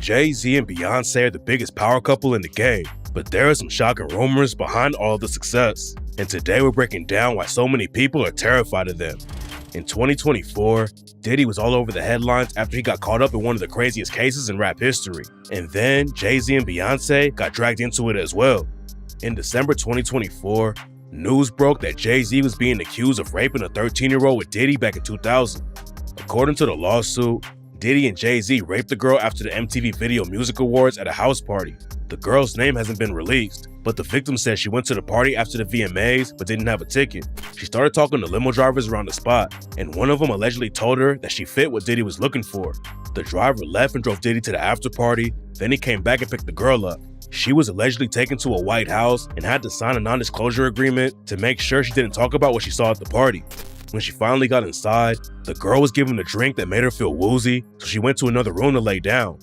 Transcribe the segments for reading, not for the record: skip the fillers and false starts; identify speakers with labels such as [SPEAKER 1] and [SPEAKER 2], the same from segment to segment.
[SPEAKER 1] Jay-Z and Beyonce are the biggest power couple in the game, but there are some shocking rumors behind all of the success, and today we're breaking down why so many people are terrified of them. In 2024, Diddy was all over the headlines after he got caught up in one of the craziest cases in rap history, and then Jay-Z and Beyonce got dragged into it as well. In December 2024, news broke that Jay-Z was being accused of raping a 13-year-old with Diddy back in 2000. According to the lawsuit, Diddy and Jay-Z raped the girl after the MTV Video Music Awards at a house party. The girl's name hasn't been released, but the victim says she went to the party after the VMAs but didn't have a ticket. She started talking to limo drivers around the spot, and one of them allegedly told her that she fit what Diddy was looking for. The driver left and drove Diddy to the after party, then he came back and picked the girl up. She was allegedly taken to a White House and had to sign a non-disclosure agreement to make sure she didn't talk about what she saw at the party. When she finally got inside, the girl was given a drink that made her feel woozy, so she went to another room to lay down.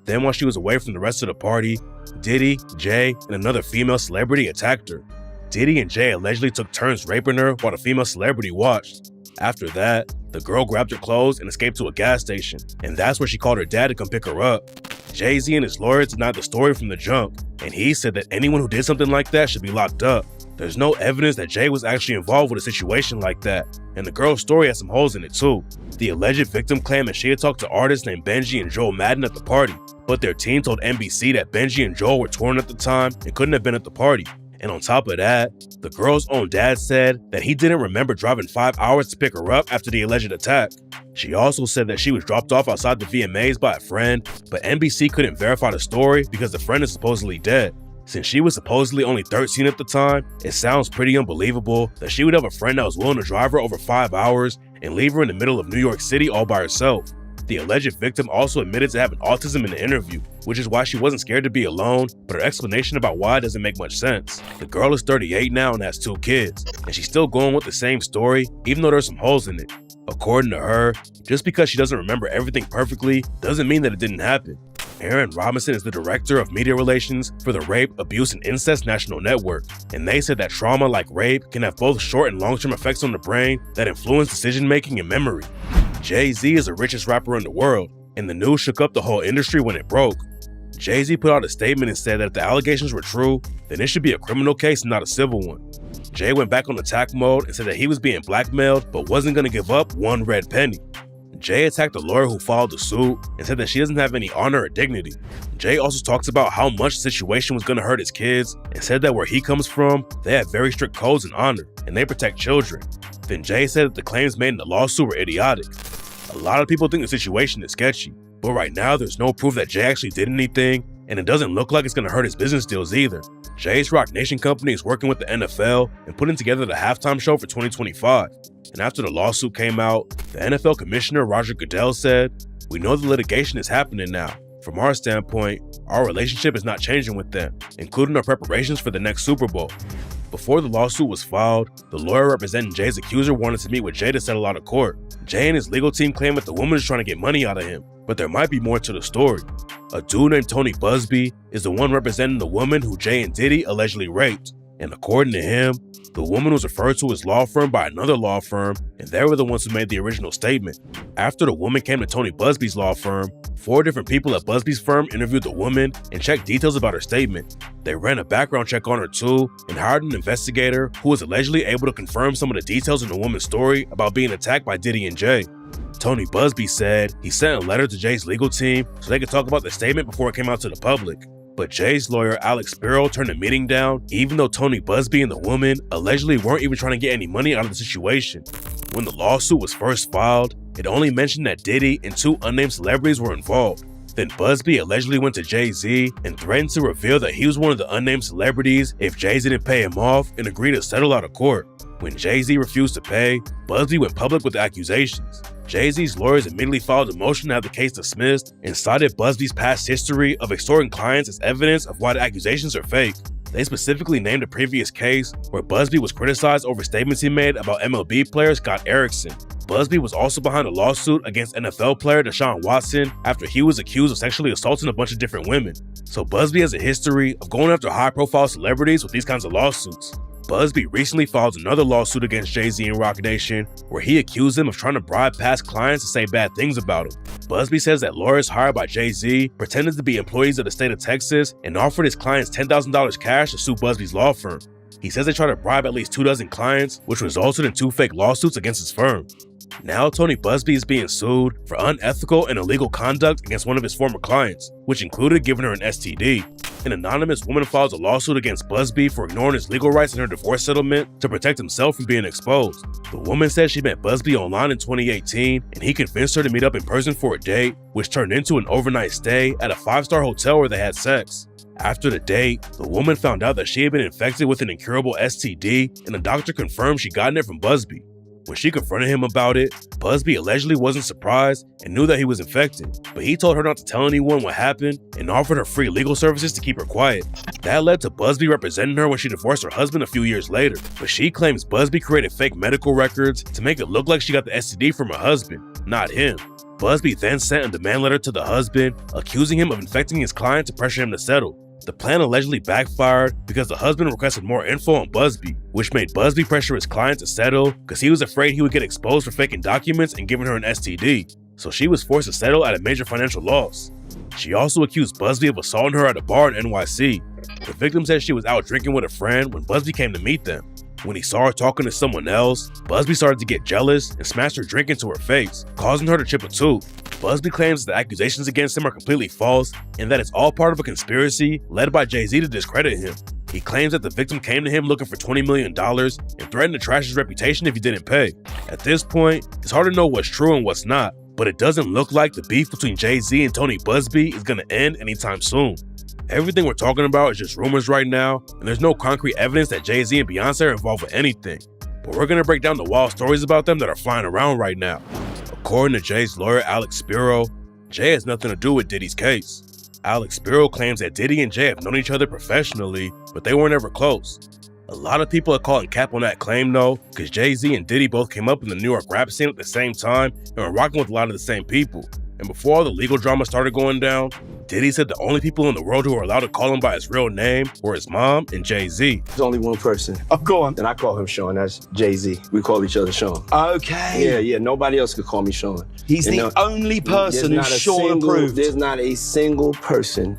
[SPEAKER 1] Then while she was away from the rest of the party, Diddy, Jay, and another female celebrity attacked her. Diddy and Jay allegedly took turns raping her while the female celebrity watched. After that, the girl grabbed her clothes and escaped to a gas station, and that's where she called her dad to come pick her up. Jay-Z and his lawyer denied the story from the jump, and he said that anyone who did something like that should be locked up. There's no evidence that Jay was actually involved with a situation like that, and the girl's story has some holes in it too. The alleged victim claimed that she had talked to artists named Benji and Joel Madden at the party, but their team told NBC that Benji and Joel were touring at the time and couldn't have been at the party. And on top of that, the girl's own dad said that he didn't remember driving 5 hours to pick her up after the alleged attack. She also said that she was dropped off outside the VMAs by a friend, but NBC couldn't verify the story because the friend is supposedly dead. Since she was supposedly only 13 at the time, it sounds pretty unbelievable that she would have a friend that was willing to drive her over 5 hours and leave her in the middle of New York City all by herself. The alleged victim also admitted to having autism in the interview, which is why she wasn't scared to be alone, but her explanation about why doesn't make much sense. The girl is 38 now and has 2 kids, and she's still going with the same story, even though there's some holes in it. According to her, just because she doesn't remember everything perfectly doesn't mean that it didn't happen. Aaron Robinson is the director of media relations for the Rape, Abuse, and Incest National Network, and they said that trauma like rape can have both short and long-term effects on the brain that influence decision-making and memory. Jay-Z is the richest rapper in the world, and the news shook up the whole industry when it broke. Jay-Z put out a statement and said that if the allegations were true, then it should be a criminal case and not a civil one. Jay went back on attack mode and said that he was being blackmailed but wasn't going to give up one red penny. Jay attacked the lawyer who filed the suit and said that she doesn't have any honor or dignity. Jay also talks about how much the situation was going to hurt his kids and said that where he comes from, they have very strict codes and honor, and they protect children. Then Jay said that the claims made in the lawsuit were idiotic. A lot of people think the situation is sketchy, but right now there's no proof that Jay actually did anything, and it doesn't look like it's going to hurt his business deals either. Jay's Rock Nation company is working with the NFL and putting together the halftime show for 2025. And after the lawsuit came out, the NFL commissioner Roger Goodell said, "We know the litigation is happening now. From our standpoint, our relationship is not changing with them, including our preparations for the next Super Bowl." Before the lawsuit was filed, the lawyer representing Jay's accuser wanted to meet with Jay to settle out of court. Jay and his legal team claim that the woman is trying to get money out of him, but there might be more to the story. A dude named Tony Busby is the one representing the woman who Jay and Diddy allegedly raped, and according to him, the woman was referred to his law firm by another law firm, and they were the ones who made the original statement. After the woman came to Tony Busby's law firm, 4 different people at Busby's firm interviewed the woman and checked details about her statement. They ran a background check on her too and hired an investigator who was allegedly able to confirm some of the details in the woman's story about being attacked by Diddy and Jay. Tony Busby said he sent a letter to Jay's legal team so they could talk about the statement before it came out to the public. But Jay's lawyer, Alex Spiro, turned the meeting down, even though Tony Busby and the woman allegedly weren't even trying to get any money out of the situation. When the lawsuit was first filed, it only mentioned that Diddy and 2 unnamed celebrities were involved. Then Busby allegedly went to Jay-Z and threatened to reveal that he was one of the unnamed celebrities if Jay-Z didn't pay him off and agreed to settle out of court. When Jay-Z refused to pay, Busby went public with the accusations. Jay-Z's lawyers immediately filed a motion to have the case dismissed and cited Busby's past history of extorting clients as evidence of why the accusations are fake. They specifically named a previous case where Busby was criticized over statements he made about MLB player Scott Erickson. Busby was also behind a lawsuit against NFL player Deshaun Watson after he was accused of sexually assaulting a bunch of different women. So Busby has a history of going after high-profile celebrities with these kinds of lawsuits. Busby recently filed another lawsuit against Jay-Z and Roc Nation, where he accused them of trying to bribe past clients to say bad things about him. Busby says that lawyers hired by Jay-Z pretended to be employees of the state of Texas and offered his clients $10,000 cash to sue Busby's law firm. He says they tried to bribe at least 24 clients, which resulted in 2 fake lawsuits against his firm. Now Tony Busby is being sued for unethical and illegal conduct against one of his former clients, which included giving her an STD. An anonymous woman files a lawsuit against Busby for ignoring his legal rights in her divorce settlement to protect himself from being exposed. The woman says she met Busby online in 2018 and he convinced her to meet up in person for a date, which turned into an overnight stay at a 5-star hotel where they had sex. After the date, the woman found out that she had been infected with an incurable STD, and the doctor confirmed she'd gotten it from Busby. When she confronted him about it, Busby allegedly wasn't surprised and knew that he was infected, but he told her not to tell anyone what happened and offered her free legal services to keep her quiet. That led to Busby representing her when she divorced her husband a few years later, but she claims Busby created fake medical records to make it look like she got the STD from her husband, not him. Busby then sent a demand letter to the husband, accusing him of infecting his client to pressure him to settle. The plan allegedly backfired because the husband requested more info on Busby, which made Busby pressure his client to settle because he was afraid he would get exposed for faking documents and giving her an STD, so she was forced to settle at a major financial loss. She also accused Busby of assaulting her at a bar in NYC. The victim said she was out drinking with a friend when Busby came to meet them. When he saw her talking to someone else, Busby started to get jealous and smashed her drink into her face, causing her to chip a tooth. Busby claims the accusations against him are completely false and that it's all part of a conspiracy led by Jay-Z to discredit him. He claims that the victim came to him looking for $20 million and threatened to trash his reputation if he didn't pay. At this point, it's hard to know what's true and what's not, but it doesn't look like the beef between Jay-Z and Tony Busby is going to end anytime soon. Everything we're talking about is just rumors right now, and there's no concrete evidence that Jay-Z and Beyonce are involved with anything. But we're gonna break down the wild stories about them that are flying around right now. According to Jay's lawyer, Alex Spiro, Jay has nothing to do with Diddy's case. Alex Spiro claims that Diddy and Jay have known each other professionally, but they weren't ever close. A lot of people are calling cap on that claim though, because Jay-Z and Diddy both came up in the New York rap scene at the same time and were rocking with a lot of the same people. And before all the legal drama started going down, Diddy said the only people in the world who were allowed to call him by his real name were his mom and Jay-Z.
[SPEAKER 2] There's only one person.
[SPEAKER 3] Oh, go on.
[SPEAKER 2] And I call him Sean, that's Jay-Z. We call each other Sean.
[SPEAKER 3] Okay.
[SPEAKER 2] Yeah, nobody else could call me Sean.
[SPEAKER 3] He's the only person who's Sean approved.
[SPEAKER 2] There's not a single person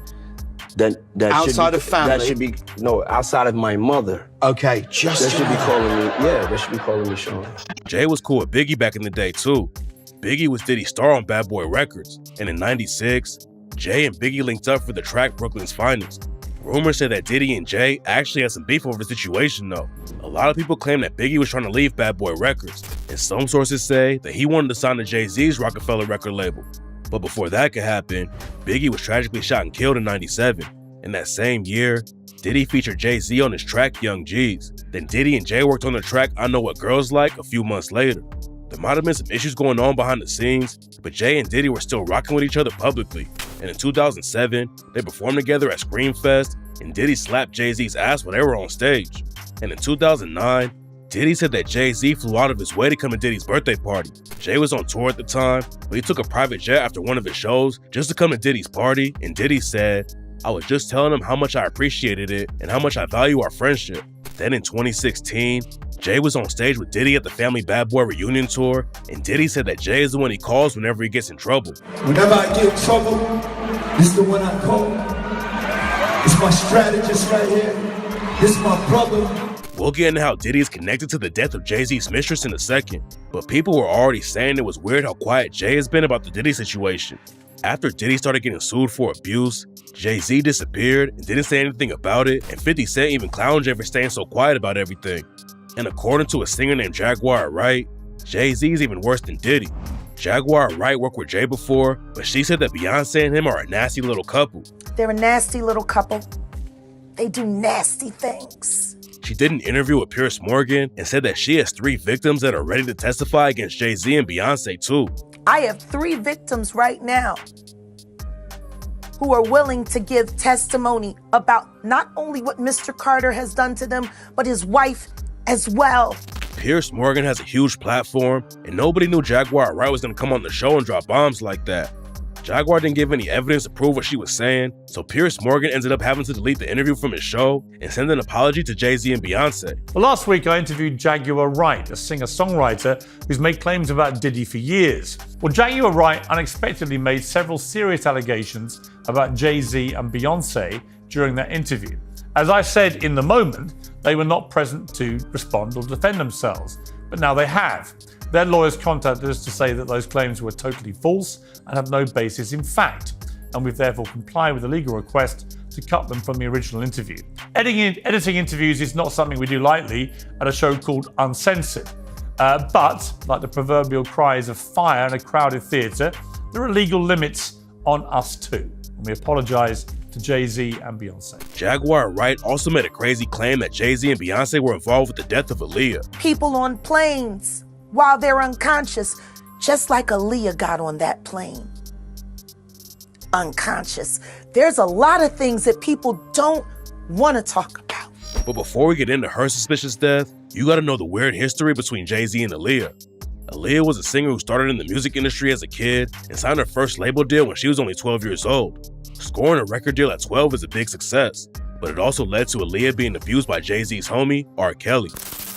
[SPEAKER 2] that
[SPEAKER 3] outside
[SPEAKER 2] should be,
[SPEAKER 3] of family?
[SPEAKER 2] That should be, no, outside of my mother.
[SPEAKER 3] Okay, just
[SPEAKER 2] that should be calling me, they should be calling me Sean.
[SPEAKER 1] Jay was cool with Biggie back in the day too. Biggie was Diddy's star on Bad Boy Records, and in '96, Jay and Biggie linked up for the track Brooklyn's Finest. Rumors say that Diddy and Jay actually had some beef over the situation though. A lot of people claim that Biggie was trying to leave Bad Boy Records, and some sources say that he wanted to sign to Jay-Z's Rockefeller record label. But before that could happen, Biggie was tragically shot and killed in '97. In that same year, Diddy featured Jay-Z on his track Young G's. Then Diddy and Jay worked on the track I Know What Girls Like a few months later. There might have been some issues going on behind the scenes, but Jay and Diddy were still rocking with each other publicly. And in 2007, they performed together at Screamfest, and Diddy slapped Jay-Z's ass while they were on stage. And in 2009, Diddy said that Jay-Z flew out of his way to come to Diddy's birthday party. Jay was on tour at the time, but he took a private jet after one of his shows just to come to Diddy's party, and Diddy said, "I was just telling him how much I appreciated it and how much I value our friendship." Then in 2016, Jay was on stage with Diddy at the Family Bad Boy reunion tour, and Diddy said that Jay is the one he calls whenever he gets in trouble.
[SPEAKER 4] Whenever I get in trouble, this is the one I call. It's my strategist right here. This is my brother.
[SPEAKER 1] We'll get into how Diddy is connected to the death of Jay-Z's mistress in a second, but people were already saying it was weird how quiet Jay has been about the Diddy situation. After Diddy started getting sued for abuse, Jay-Z disappeared and didn't say anything about it, and 50 Cent even clowned Jay for staying so quiet about everything. And according to a singer named Jaguar Wright, Jay-Z is even worse than Diddy. Jaguar Wright worked with Jay before, but she said that Beyonce and him are a nasty little couple.
[SPEAKER 5] They're a nasty little couple. They do nasty things.
[SPEAKER 1] She did an interview with Piers Morgan and said that she has 3 victims that are ready to testify against Jay-Z and Beyonce too.
[SPEAKER 5] I have 3 victims right now who are willing to give testimony about not only what Mr. Carter has done to them, but his wife as well.
[SPEAKER 1] Piers Morgan has a huge platform, and nobody knew Jaguar Wright was gonna come on the show and drop bombs like that. Jaguar didn't give any evidence to prove what she was saying, so Piers Morgan ended up having to delete the interview from his show and send an apology to Jay-Z and Beyonce.
[SPEAKER 6] Well, last week I interviewed Jaguar Wright, a singer-songwriter who's made claims about Diddy for years. Well, Jaguar Wright unexpectedly made several serious allegations about Jay-Z and Beyonce during that interview. As I said in the moment, they were not present to respond or defend themselves, but now they have. Their lawyers contacted us to say that those claims were totally false and have no basis in fact, and we've therefore complied with the legal request to cut them from the original interview. Editing interviews is not something we do lightly at a show called Uncensored. But, like the proverbial cries of fire in a crowded theatre, there are legal limits on us too. And we apologise to Jay-Z and Beyonce.
[SPEAKER 1] Jaguar Wright also made a crazy claim that Jay-Z and Beyonce were involved with the death of Aaliyah.
[SPEAKER 5] People on planes while they're unconscious, just like Aaliyah got on that plane. Unconscious. There's a lot of things that people don't want to talk about.
[SPEAKER 1] But before we get into her suspicious death, you gotta know the weird history between Jay-Z and Aaliyah. Aaliyah was a singer who started in the music industry as a kid and signed her first label deal when she was only 12 years old. Scoring a record deal at 12 is a big success, but it also led to Aaliyah being abused by Jay-Z's homie, R. Kelly.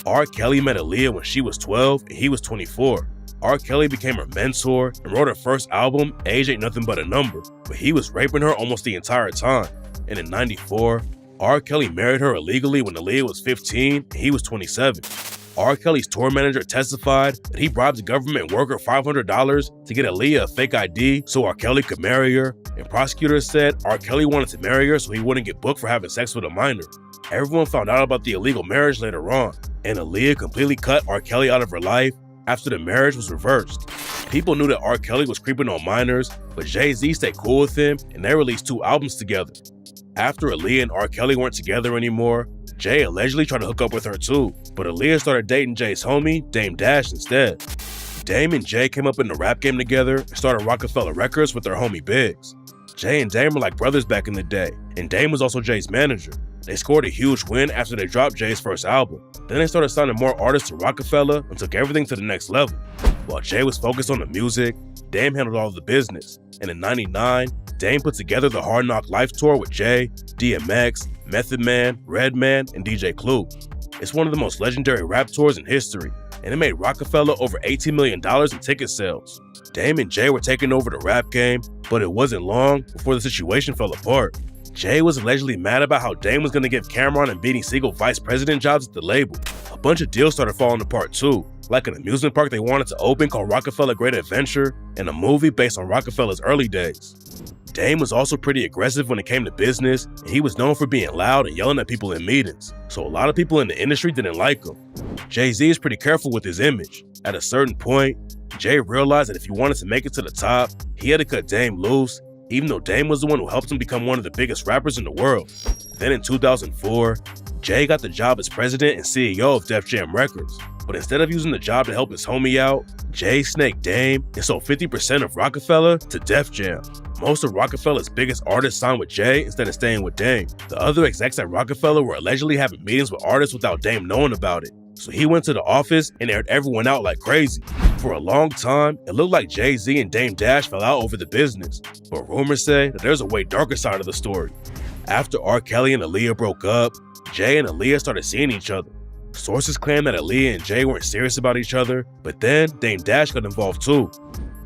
[SPEAKER 1] R. Kelly met Aaliyah when she was 12 and he was 24. R. Kelly became her mentor and wrote her first album, Age Ain't Nothing But a Number, but he was raping her almost the entire time. And in '94, R. Kelly married her illegally when Aaliyah was 15 and he was 27. R. Kelly's tour manager testified that he bribed a government worker $500 to get Aaliyah a fake ID so R. Kelly could marry her, and prosecutors said R. Kelly wanted to marry her so he wouldn't get booked for having sex with a minor. Everyone found out about the illegal marriage later on, and Aaliyah completely cut R. Kelly out of her life after the marriage was reversed. People knew that R. Kelly was creeping on minors, but Jay-Z stayed cool with him and they released 2 albums together. After Aaliyah and R. Kelly weren't together anymore, Jay allegedly tried to hook up with her too, but Aaliyah started dating Jay's homie, Dame Dash, instead. Dame and Jay came up in the rap game together and started Rockefeller Records with their homie Biggs. Jay and Dame were like brothers back in the day, and Dame was also Jay's manager. They scored a huge win after they dropped Jay's first album. Then they started signing more artists to Rockefeller and took everything to the next level. While Jay was focused on the music, Dame handled all of the business. And in '99, Dame put together the Hard Knock Life Tour with Jay, DMX, Method Man, Redman, and DJ Clue. It's one of the most legendary rap tours in history, and it made Rockefeller over $18 million in ticket sales. Dame and Jay were taking over the rap game, but it wasn't long before the situation fell apart. Jay was allegedly mad about how Dame was going to give Cameron and Beanie Siegel vice president jobs at the label. A bunch of deals started falling apart too, like an amusement park they wanted to open called Rockefeller Great Adventure, and a movie based on Rockefeller's early days. Dame was also pretty aggressive when it came to business, and he was known for being loud and yelling at people in meetings, so a lot of people in the industry didn't like him. Jay-Z is pretty careful with his image. At a certain point, Jay realized that if he wanted to make it to the top, he had to cut Dame loose, even though Dame was the one who helped him become one of the biggest rappers in the world. Then in 2004, Jay got the job as president and CEO of Def Jam Records. But instead of using the job to help his homie out, Jay snaked Dame and sold 50% of Rockefeller to Def Jam. Most of Rockefeller's biggest artists signed with Jay instead of staying with Dame. The other execs at Rockefeller were allegedly having meetings with artists without Dame knowing about it. So he went to the office and aired everyone out like crazy. For a long time, it looked like Jay-Z and Dame Dash fell out over the business, but rumors say that there's a way darker side of the story. After R. Kelly and Aaliyah broke up, Jay and Aaliyah started seeing each other. Sources claim that Aaliyah and Jay weren't serious about each other, but then Dame Dash got involved too.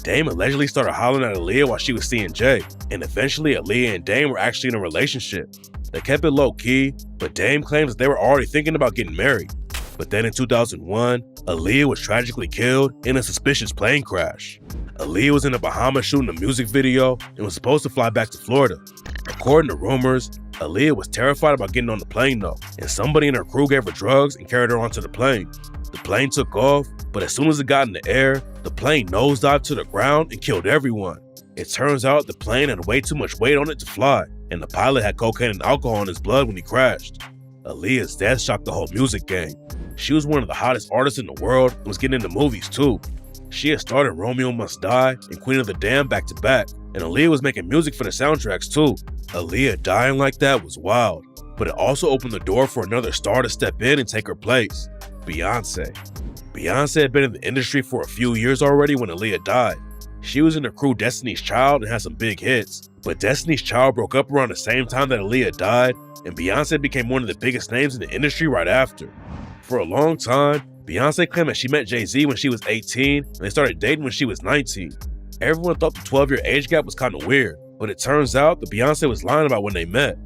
[SPEAKER 1] Dame allegedly started hollering at Aaliyah while she was seeing Jay, and eventually Aaliyah and Dame were actually in a relationship. They kept it low-key, but Dame claims that they were already thinking about getting married. But then in 2001, Aaliyah was tragically killed in a suspicious plane crash. Aaliyah was in the Bahamas shooting a music video and was supposed to fly back to Florida. According to rumors, Aaliyah was terrified about getting on the plane though, and somebody in her crew gave her drugs and carried her onto the plane. The plane took off, but as soon as it got in the air, the plane nosedived to the ground and killed everyone. It turns out the plane had way too much weight on it to fly, and the pilot had cocaine and alcohol in his blood when he crashed. Aaliyah's death shocked the whole music game. She was one of the hottest artists in the world and was getting into movies too. She had started Romeo Must Die and Queen of the Damned back to back, and Aaliyah was making music for the soundtracks too. Aaliyah dying like that was wild, but it also opened the door for another star to step in and take her place, Beyonce. Beyonce had been in the industry for a few years already when Aaliyah died. She was in the crew Destiny's Child and had some big hits, but Destiny's Child broke up around the same time that Aaliyah died, and Beyonce became one of the biggest names in the industry right after. For a long time, Beyonce claimed that she met Jay-Z when she was 18 and they started dating when she was 19. Everyone thought the 12-year age gap was kind of weird, but it turns out that Beyonce was lying about when they met.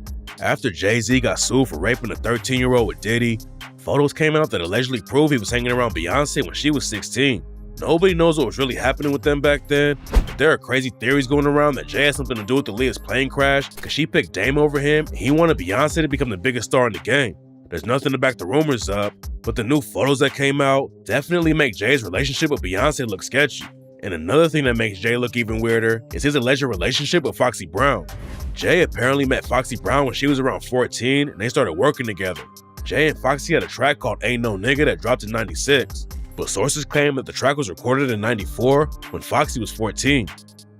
[SPEAKER 1] After Jay-Z got sued for raping a 13-year-old with Diddy, photos came out that allegedly proved he was hanging around Beyonce when she was 16. Nobody knows what was really happening with them back then, but there are crazy theories going around that Jay had something to do with Aaliyah's plane crash because she picked Dame over him and he wanted Beyonce to become the biggest star in the game. There's nothing to back the rumors up, but the new photos that came out definitely make Jay's relationship with Beyonce look sketchy. And another thing that makes Jay look even weirder is his alleged relationship with Foxy Brown. Jay apparently met Foxy Brown when she was around 14 and they started working together. Jay and Foxy had a track called Ain't No Nigga that dropped in 96, but sources claim that the track was recorded in 94 when Foxy was 14.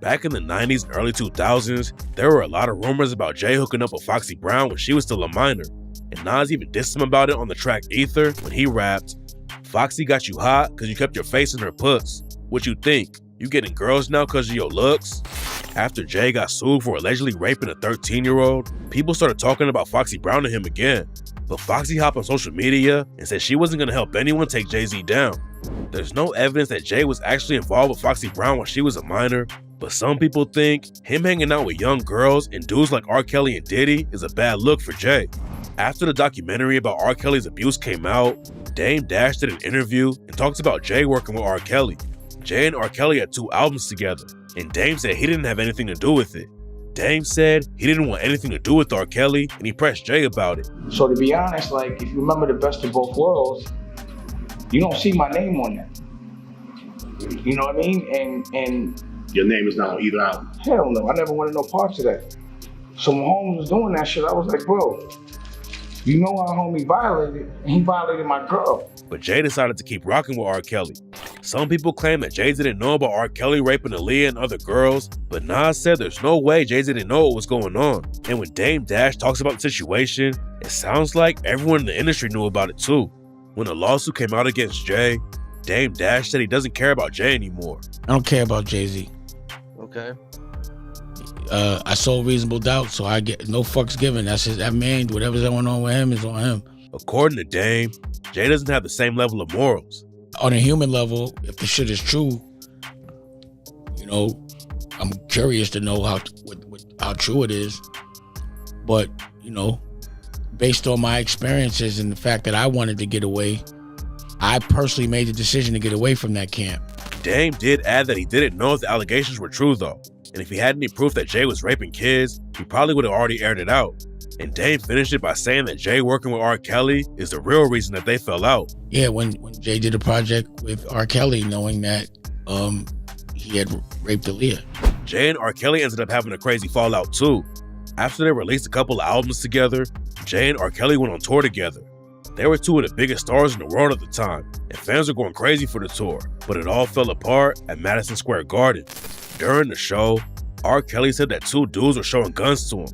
[SPEAKER 1] Back in the 90s and early 2000s, there were a lot of rumors about Jay hooking up with Foxy Brown when she was still a minor, and Nas even dissed him about it on the track Ether when he rapped, "Foxy got you hot cause you kept your face in her puss. What you think? You getting girls now cause of your looks?" After Jay got sued for allegedly raping a 13-year-old, people started talking about Foxy Brown to him again. But Foxy hopped on social media and said she wasn't gonna help anyone take Jay-Z down. There's no evidence that Jay was actually involved with Foxy Brown when she was a minor, but some people think him hanging out with young girls and dudes like R. Kelly and Diddy is a bad look for Jay. After the documentary about R. Kelly's abuse came out, Dame Dash did an interview and talked about Jay working with R. Kelly. Jay and R. Kelly had 2 albums together, and Dame said he didn't have anything to do with it. Dame said he didn't want anything to do with R. Kelly, and he pressed Jay about it.
[SPEAKER 7] So to be honest, like, if you remember The Best of Both Worlds, you don't see my name on that. You know what I mean? And
[SPEAKER 8] your name is not on either album.
[SPEAKER 7] Hell no, I never wanted no parts of that. So when Holmes was doing that shit, I was like, bro, you know our homie violated, and he violated my girl.
[SPEAKER 1] But Jay decided to keep rocking with R. Kelly. Some people claim that Jay didn't know about R. Kelly raping Aaliyah and other girls, but Nas said there's no way Jay didn't know what was going on. And when Dame Dash talks about the situation, it sounds like everyone in the industry knew about it too. When the lawsuit came out against Jay, Dame Dash said he doesn't care about Jay anymore.
[SPEAKER 9] I don't care about Jay-Z.
[SPEAKER 2] Okay.
[SPEAKER 9] I sold Reasonable Doubt, so I get no fucks given. That's just, that man, whatever's going on with him is on him.
[SPEAKER 1] According to Dame, Jay doesn't have the same level of morals.
[SPEAKER 9] On a human level, if the shit is true, you know, I'm curious to know how true it is. But, you know, based on my experiences and the fact that I wanted to get away, I personally made the decision to get away from that camp.
[SPEAKER 1] Dame did add that he didn't know if the allegations were true though, and if he had any proof that Jay was raping kids, he probably would have already aired it out. And Dame finished it by saying that Jay working with R. Kelly is the real reason that they fell out.
[SPEAKER 9] Yeah, when Jay did a project with R. Kelly, knowing that he had raped Aaliyah.
[SPEAKER 1] Jay and R. Kelly ended up having a crazy fallout too. After they released a couple of albums together, Jay and R. Kelly went on tour together. They were 2 of the biggest stars in the world at the time, and fans were going crazy for the tour, but it all fell apart at Madison Square Garden. During the show, R. Kelly said that 2 dudes were showing guns to him.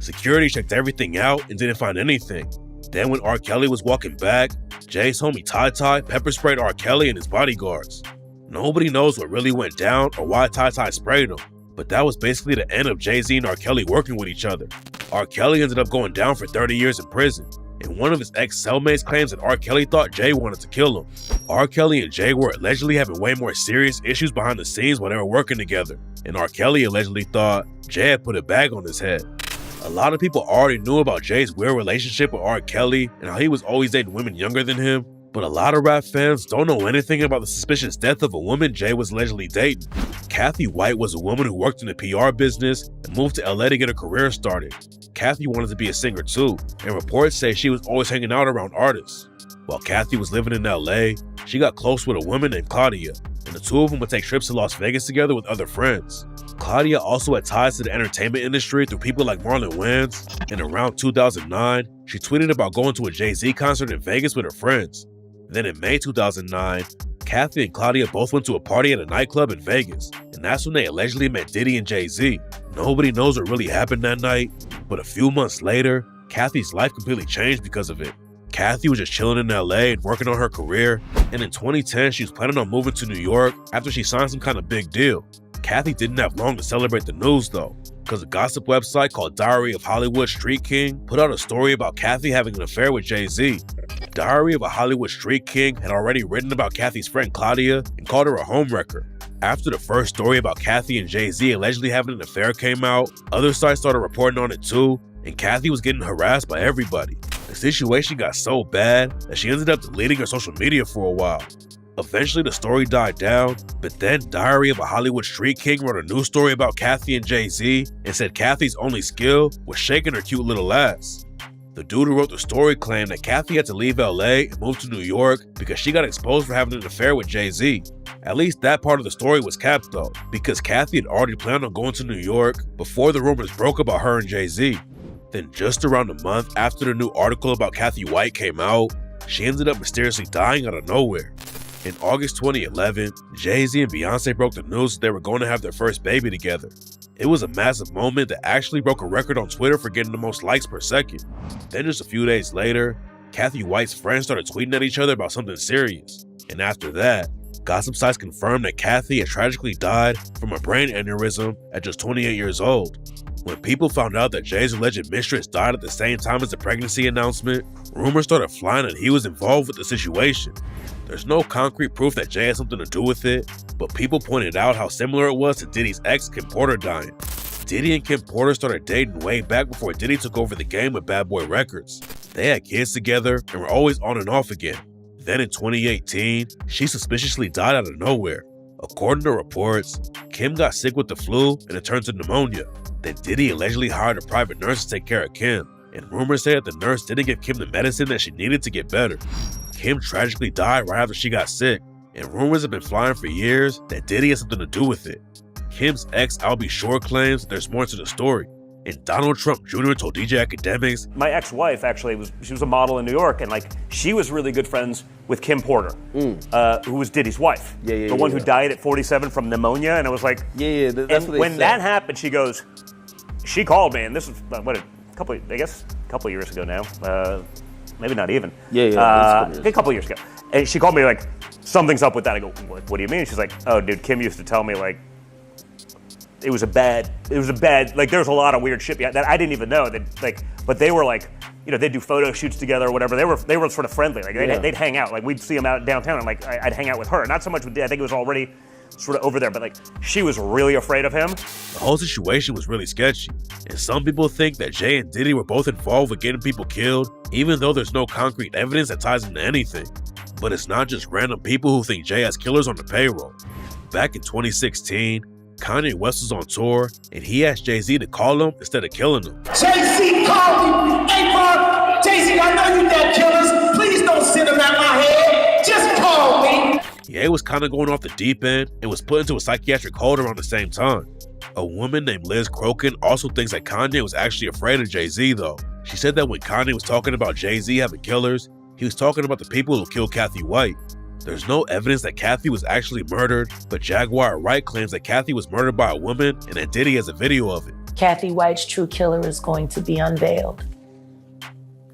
[SPEAKER 1] Security checked everything out and didn't find anything. Then when R. Kelly was walking back, Jay's homie Ty pepper sprayed R. Kelly and his bodyguards. Nobody knows what really went down or why Ty sprayed him, but that was basically the end of Jay-Z and R. Kelly working with each other. R. Kelly ended up going down for 30 years in prison, and one of his ex-cellmates claims that R. Kelly thought Jay wanted to kill him. R. Kelly and Jay were allegedly having way more serious issues behind the scenes while they were working together, and R. Kelly allegedly thought Jay had put a bag on his head. A lot of people already knew about Jay's weird relationship with R. Kelly and how he was always dating women younger than him, but a lot of rap fans don't know anything about the suspicious death of a woman Jay was allegedly dating. Kathy White was a woman who worked in the PR business and moved to LA to get a career started. Kathy wanted to be a singer too, and reports say she was always hanging out around artists. While Kathy was living in LA, she got close with a woman named Claudia, and the 2 of them would take trips to Las Vegas together with other friends. Claudia also had ties to the entertainment industry through people like Marlon Wayans, and around 2009, she tweeted about going to a Jay-Z concert in Vegas with her friends. Then in May 2009, Kathy and Claudia both went to a party at a nightclub in Vegas, and that's when they allegedly met Diddy and Jay-Z. Nobody knows what really happened that night, but a few months later, Kathy's life completely changed because of it. Kathy was just chilling in LA and working on her career, and in 2010, she was planning on moving to New York after she signed some kind of big deal. Kathy didn't have long to celebrate the news though, because a gossip website called Diary of Hollywood Street King put out a story about Kathy having an affair with Jay-Z. Diary of a Hollywood Street King had already written about Kathy's friend Claudia and called her a homewrecker. After the first story about Kathy and Jay-Z allegedly having an affair came out, other sites started reporting on it too, and Kathy was getting harassed by everybody. The situation got so bad that she ended up deleting her social media for a while. Eventually the story died down, but then Diary of a Hollywood Street King wrote a new story about Kathy and Jay-Z and said Kathy's only skill was shaking her cute little ass. The dude who wrote the story claimed that Kathy had to leave LA and move to New York because she got exposed for having an affair with Jay-Z. At least that part of the story was capped though, because Kathy had already planned on going to New York before the rumors broke about her and Jay-Z. Then just around a month after the new article about Kathy White came out, she ended up mysteriously dying out of nowhere. In August 2011, Jay-Z and Beyonce broke the news that they were going to have their first baby together. It was a massive moment that actually broke a record on Twitter for getting the most likes per second. Then just a few days later, Kathy White's friends started tweeting at each other about something serious. And after that, gossip sites confirmed that Kathy had tragically died from a brain aneurysm at just 28 years old. When people found out that Jay's alleged mistress died at the same time as the pregnancy announcement, rumors started flying that he was involved with the situation. There's no concrete proof that Jay had something to do with it, but people pointed out how similar it was to Diddy's ex, Kim Porter, dying. Diddy and Kim Porter started dating way back before Diddy took over the game with Bad Boy Records. They had kids together and were always on and off again. Then in 2018, she suspiciously died out of nowhere. According to reports, Kim got sick with the flu and it turned to pneumonia. Then Diddy allegedly hired a private nurse to take care of Kim, and rumors say that the nurse didn't give Kim the medicine that she needed to get better. Kim tragically died right after she got sick, and rumors have been flying for years that Diddy has something to do with it. Kim's ex Albie Shore claims there's more to the story, and Donald Trump Jr. told DJ Academics,
[SPEAKER 10] my ex-wife actually she was a model in New York, and she was really good friends with Kim Porter, who was Diddy's wife, the one who died at 47 from pneumonia. And I was like,
[SPEAKER 2] that's what they
[SPEAKER 10] when
[SPEAKER 2] said.
[SPEAKER 10] that happened, she called me, and this was a couple years ago now, maybe not even, a couple years ago, and she called me like, something's up with that. I go, what do you mean? She's like, oh dude, Kim used to tell me like it was a bad, like there's a lot of weird shit that I didn't even know that, but they were like, they'd do photo shoots together or whatever. They were sort of friendly. Like they'd hang out. Like we'd see them out downtown, and I'd hang out with her. Not so much with Dad. I think it was already sort of over there, but she was really afraid of him.
[SPEAKER 1] The whole situation was really sketchy, and some people think that Jay and Diddy were both involved with getting people killed, even though there's no concrete evidence that ties them to anything. But it's not just random people who think Jay has killers on the payroll. Back in 2016, Kanye West was on tour, and he asked Jay-Z to call him instead of killing him.
[SPEAKER 4] Jay-Z called me. Hey, Mark, Jay-Z, I know you got killers. Please don't send them at my head. Just call me.
[SPEAKER 1] Ye was kind of going off the deep end and was put into a psychiatric hold around the same time. A woman named Liz Crokin also thinks that Kanye was actually afraid of Jay-Z though. She said that when Kanye was talking about Jay-Z having killers, he was talking about the people who killed Kathy White. There's no evidence that Kathy was actually murdered, but Jaguar Wright claims that Kathy was murdered by a woman and that Diddy has a video of it.
[SPEAKER 11] Kathy White's true killer is going to be unveiled.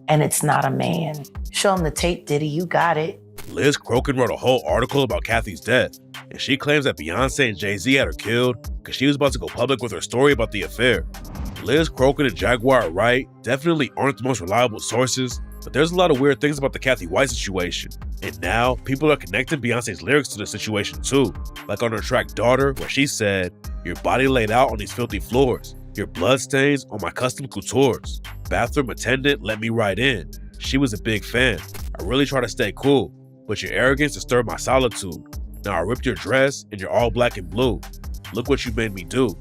[SPEAKER 11] And it's not a man. Show him the tape, Diddy, you got it.
[SPEAKER 1] Liz Crokin wrote a whole article about Kathy's death, and she claims that Beyonce and Jay-Z had her killed because she was about to go public with her story about the affair. Liz Crokin and Jaguar Wright definitely aren't the most reliable sources, but there's a lot of weird things about the Kathy White situation. And now, people are connecting Beyonce's lyrics to the situation too, like on her track Daughter, where she said, "Your body laid out on these filthy floors, your bloodstains on my custom coutures. Bathroom attendant let me right in. She was a big fan. I really try to stay cool, but your arrogance disturbed my solitude. Now I ripped your dress and you're all black and blue. Look what you made me do."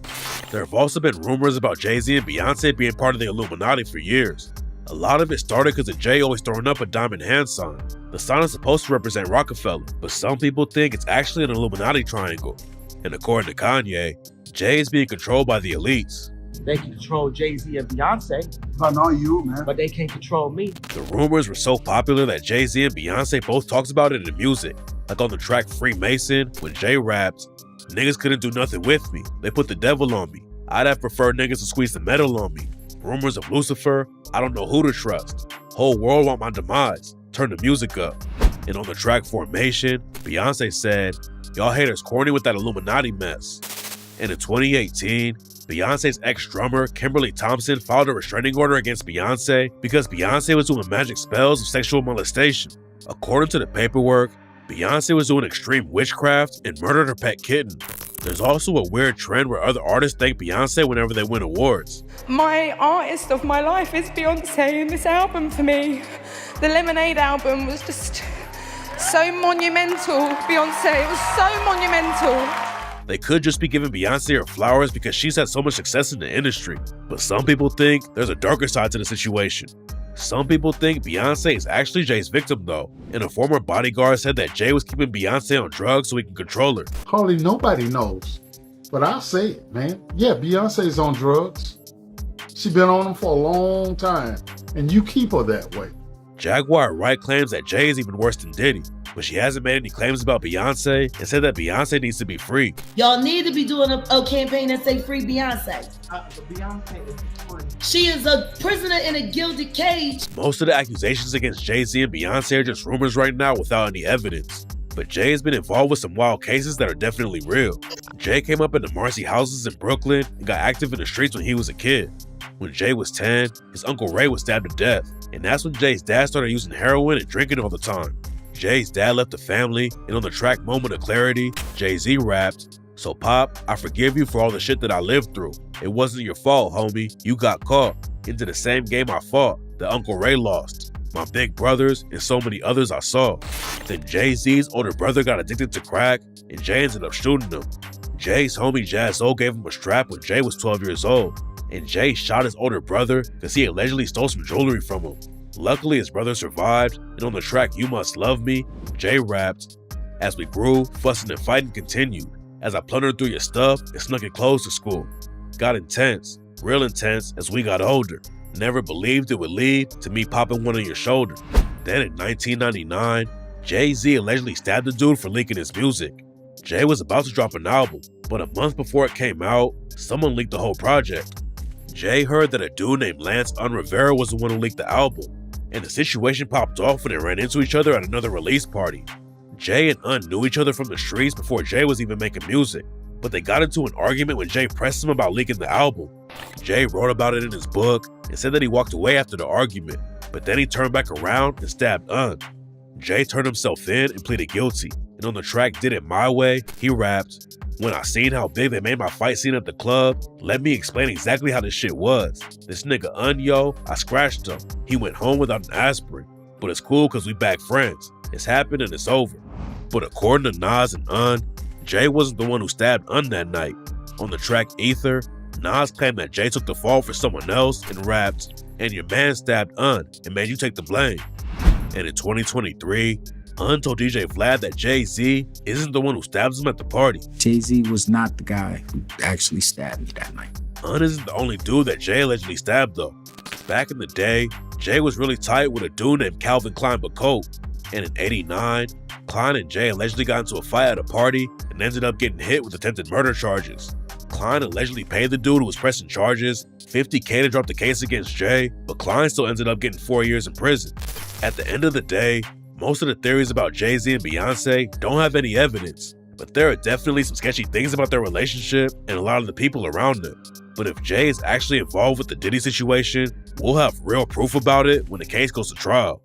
[SPEAKER 1] There have also been rumors about Jay-Z and Beyonce being part of the Illuminati for years. A lot of it started because of Jay always throwing up a diamond hand sign. The sign is supposed to represent Rockefeller, but some people think it's actually an Illuminati triangle. And according to Kanye, Jay is being controlled by the elites.
[SPEAKER 12] They can control Jay-Z and Beyonce.
[SPEAKER 3] But not you, man.
[SPEAKER 12] But they can't control me.
[SPEAKER 1] The rumors were so popular that Jay-Z and Beyonce both talks about it in music. Like on the track Freemason, when Jay raps, "Niggas couldn't do nothing with me. They put the devil on me. I'd have preferred niggas to squeeze the metal on me. Rumors of Lucifer, I don't know who to trust. Whole world want my demise. Turn the music up." And on the track Formation, Beyonce said, "Y'all haters corny with that Illuminati mess." And in 2018, Beyonce's ex-drummer, Kimberly Thompson, filed a restraining order against Beyonce because Beyonce was doing magic spells of sexual molestation. According to the paperwork, Beyonce was doing extreme witchcraft and murdered her pet kitten. There's also a weird trend where other artists thank Beyonce whenever they win awards.
[SPEAKER 13] My artist of my life is Beyonce, and this album for me, the Lemonade album, was just so monumental. Beyonce, it was so monumental.
[SPEAKER 1] They could just be giving Beyonce her flowers because she's had so much success in the industry. But some people think there's a darker side to the situation. Some people think Beyonce is actually Jay's victim though, and a former bodyguard said that Jay was keeping Beyonce on drugs so he can control her.
[SPEAKER 14] Hardly nobody knows, but I'll say it, man. Yeah, Beyonce's on drugs. She been on them for a long time, and you keep her that way.
[SPEAKER 1] Jaguar Wright claims that Jay is even worse than Diddy, but she hasn't made any claims about Beyonce and said that Beyonce needs to be free.
[SPEAKER 15] Y'all need to be doing a campaign that say free Beyonce.
[SPEAKER 12] Beyonce is free.
[SPEAKER 15] She is a prisoner in a gilded cage.
[SPEAKER 1] Most of the accusations against Jay-Z and Beyonce are just rumors right now without any evidence. But Jay has been involved with some wild cases that are definitely real. Jay came up in the Marcy houses in Brooklyn and got active in the streets when he was a kid. When Jay was 10, his Uncle Ray was stabbed to death, and that's when Jay's dad started using heroin and drinking all the time. Jay's dad left the family, and on the track Moment of Clarity, Jay-Z rapped, "So Pop, I forgive you for all the shit that I lived through. It wasn't your fault, homie. You got caught into the same game I fought that Uncle Ray lost. My big brothers and so many others I saw." Then Jay-Z's older brother got addicted to crack, and Jay ended up shooting him. Jay's homie Jaz-O gave him a strap when Jay was 12 years old, and Jay shot his older brother because he allegedly stole some jewelry from him. Luckily, his brother survived, and on the track You Must Love Me, Jay rapped, "As we grew, fussing and fighting continued. As I plundered through your stuff and snuck in clothes to school. Got intense, real intense as we got older. Never believed it would lead to me popping one on your shoulder." Then in 1999, Jay-Z allegedly stabbed the dude for leaking his music. Jay was about to drop an album, but a month before it came out, someone leaked the whole project. Jay heard that a dude named Lance Rivera was the one who leaked the album, and the situation popped off when they ran into each other at another release party. Jay and Un knew each other from the streets before Jay was even making music, but they got into an argument when Jay pressed him about leaking the album. Jay wrote about it in his book and said that he walked away after the argument, but then he turned back around and stabbed Un. Jay turned himself in and pleaded guilty, and on the track Did It My Way, he rapped, "When I seen how big they made my fight scene at the club, let me explain exactly how this shit was. This nigga Un, yo, I scratched him. He went home without an aspirin, but it's cool cause we back friends. It's happened and it's over." But according to Nas and Un, Jay wasn't the one who stabbed Un that night. On the track Ether, Nas claimed that Jay took the fall for someone else and rapped, "And your man stabbed Un and made you take the blame." And in 2023, Un told DJ Vlad that Jay-Z isn't the one who stabs him at the party.
[SPEAKER 16] Jay-Z was not the guy who actually stabbed me that night.
[SPEAKER 1] Un isn't the only dude that Jay allegedly stabbed though. Back in the day, Jay was really tight with a dude named Calvin Klein Bacote. And in '89, Klein and Jay allegedly got into a fight at a party and ended up getting hit with attempted murder charges. Klein allegedly paid the dude who was pressing charges $50K to drop the case against Jay, but Klein still ended up getting 4 years in prison. At the end of the day, most of the theories about Jay-Z and Beyonce don't have any evidence, but there are definitely some sketchy things about their relationship and a lot of the people around them. But if Jay is actually involved with the Diddy situation, we'll have real proof about it when the case goes to trial.